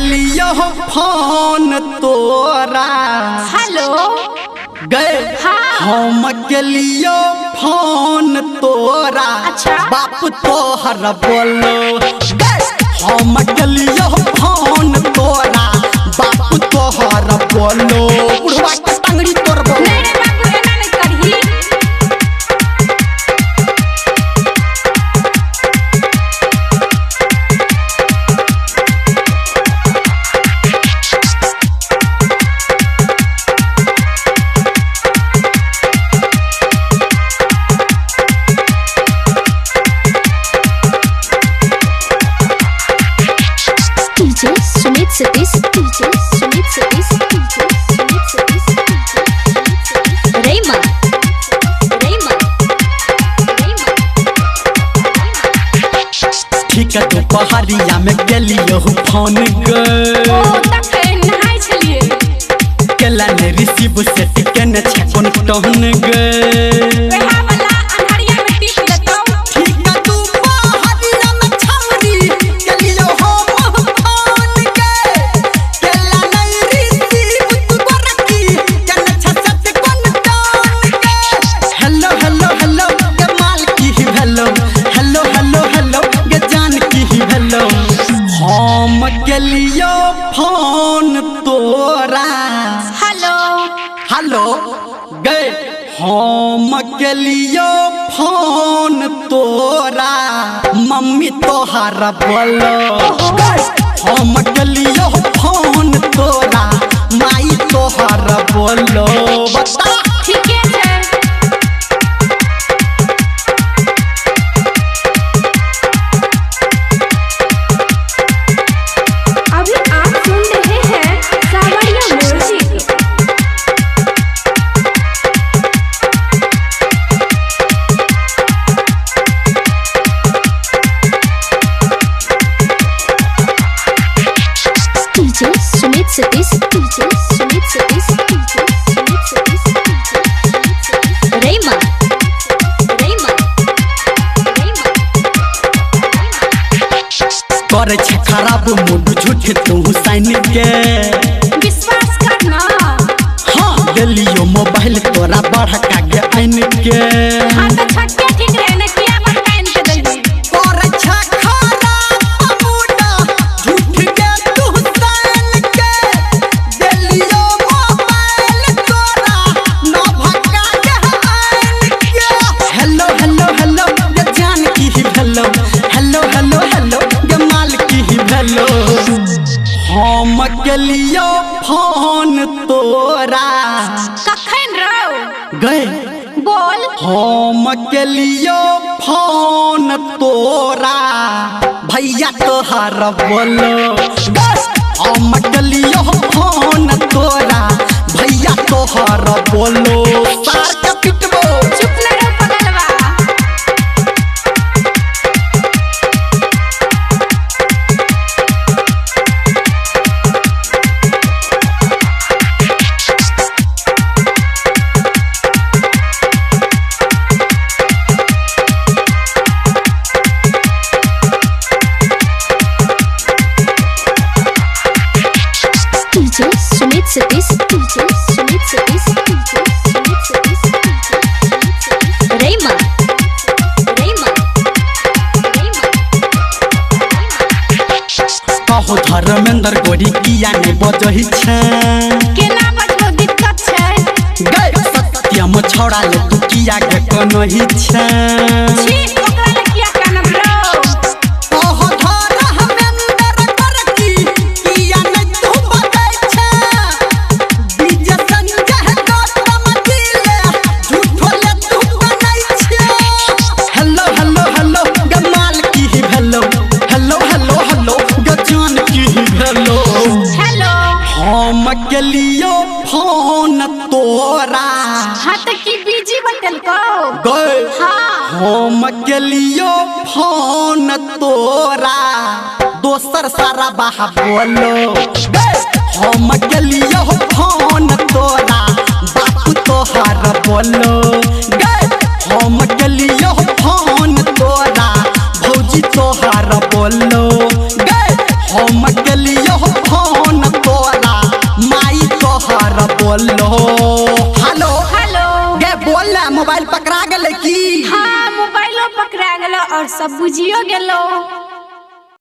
लियो फोन तोरा। हेलो गए हम के लियो फोन तोरा। अच्छा बाप तोहर बोलो हम के लियो फोन तोरा। बाप तोहर बोलो बुढ़वा के टंगड़ी तोड़बो। नहीं बाबू एना नहीं करही। सुमित सतीश डीजे सुमित सतीश डीजे सुमित सतीश रेमा रेमा रेमा। ठीक है तो पहाड़िया में गेलियो फोन गे। ओ तखन नहाय छलिए केला ने रिसीव से टिके न छकोन टहन गे। वहा वाला अंधारिया में टिप देतो। ठीक है तू पहाड़िया में छौरी गेलियो हम फोन गे। केला ने रिसीव तू करकी के न छसत कोन टहन गे। हेलो हेलो हेलो के माल की भेलो। हेलो हेलो हेलो के जान की भेलो। हम गेलियो फोन तोरा। हेलो हेलो गए हम के लियो फोन तोरा। मम्मी तोहार बोलो हम के लियो फोन तोरा। माई तोहार बोलो बता। ठीके छै। अभी आप सुन रहे हैं Sawariya music. DJ Sumit Satish DJ Sumit Satish DJ Sumit Satish रेमा रेमा रेमा। करे छे खराब मूड झूठ तू साइन के। विश्वास करना। हाँ गेलियो मोबाइल तोरा बढ़का के आइन के। हाँ तो छक्के ठीक रहे ने किया बताइन के देली। करे छे खराब मूड झूठ के तू साइन के। गेलियो मोबाइल तोरा न भका के आइन के। हेलो हेलो हेलो के जान की भेलो। हेलो हेलो हेलो के माल की भेलो। हम के लियो फोन तोरा। कखन रहो गए बोल। हम के लियो फोन तोरा। भैया तोहार बोलो हम के लियो फोन तोरा। भैया तोहार बोलो सार के पिटबो। चुप न रहो पगलवा। DJ Sumit Satish DJ Sumit Satish DJ Sumit Satish रेमा रेमा रेमा। कहो धर्मेंद्र गोरी किया ने बजही छे। केना बजबो दिक्कत छै। गए सत्यम छोड़ा ले तू किया के कोनही छे। छी ओकरा ले किया कानब रो। कहो धर्मेंद्र गोरी किया ने तू बजै छे। डीजे संजय गौतम दिले झूठो ले तू बनै छे। हेलो हेलो हेलो गमाल की भेलो। हेलो हेलो हेलो गजान की भेलो। हेलो हम के लियो फोन तोरा। हाँ तो की बीजी बटल को। गए हाँ हम के लियो फोन तोरा। दोसर सारा बाहा बोलो हम के लियो फोन तोरा। बाप तोहार बोलो हम के लियो फोन तोरा। भौजी तोहार बोलो हम के लियो सब बुझियो गेलो।